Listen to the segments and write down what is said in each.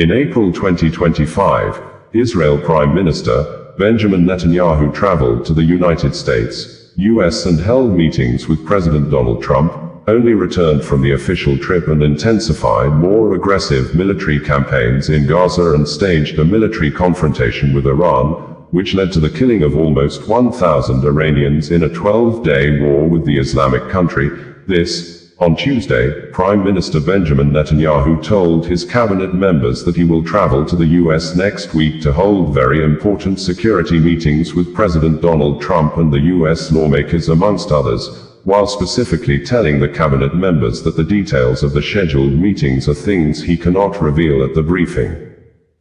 In April 2025, Israel Prime Minister Benjamin Netanyahu traveled to the United States, US and held meetings with President Donald Trump, only returned from the official trip and intensified more aggressive military campaigns in Gaza and staged a military confrontation with Iran, which led to the killing of almost 1,000 Iranians in a 12-day war with the Islamic country. On Tuesday, Prime Minister Benjamin Netanyahu told his cabinet members that he will travel to the US next week to hold very important security meetings with President Donald Trump and the US lawmakers amongst others, while specifically telling the cabinet members that the details of the scheduled meetings are things he cannot reveal at the briefing.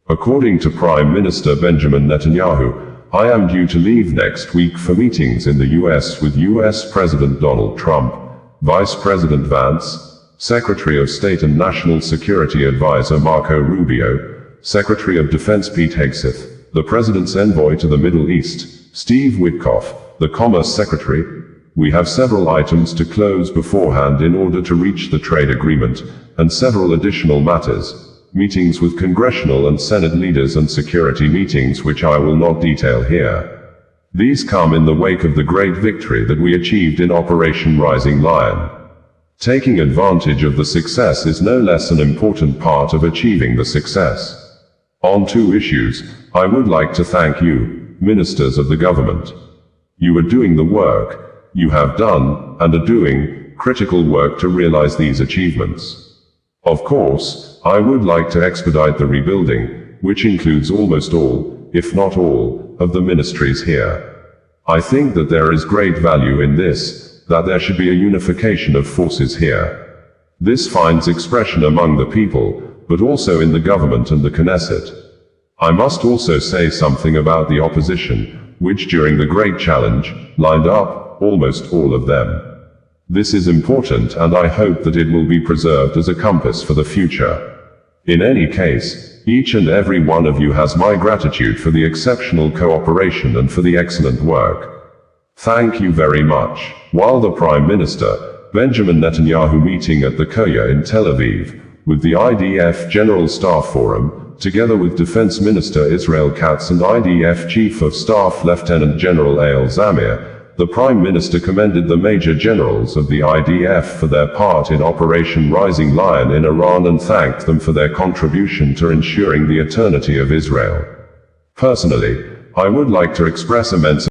According to Prime Minister Benjamin Netanyahu, "I am due to leave next week for meetings in the US with US President Donald Trump, Vice President Vance, Secretary of State and National Security Advisor Marco Rubio, Secretary of Defense Pete Hegseth, the President's envoy to the Middle East, Steve Witkoff, the Commerce Secretary. We have several items to close beforehand in order to reach the trade agreement, and several additional matters, meetings with congressional and Senate leaders and security meetings which I will not detail here. These come in the wake of the great victory that we achieved in Operation Rising Lion. Taking advantage of the success is no less an important part of achieving the success. On two issues, I would like to thank you, ministers of the government. You are doing the work, you have done, and are doing, critical work to realize these achievements. Of course, I would like to expedite the rebuilding, which includes almost all, if not all, of the ministries here. I think that there is great value in this, that there should be a unification of forces here. This finds expression among the people, but also in the government and the Knesset. I must also say something about the opposition, which during the great challenge, lined up, almost all of them. This is important and I hope that it will be preserved as a compass for the future. In any case, each and every one of you has my gratitude for the exceptional cooperation and for the excellent work. Thank you very much. While the Prime Minister, Benjamin Netanyahu meeting at the Koya in Tel Aviv, with the IDF General Staff Forum, together with Defense Minister Israel Katz and IDF Chief of Staff Lieutenant General Eyal Zamir, the Prime Minister commended the Major Generals of the IDF for their part in Operation Rising Lion in Iran and thanked them for their contribution to ensuring the eternity of Israel. Personally, I would like to express immense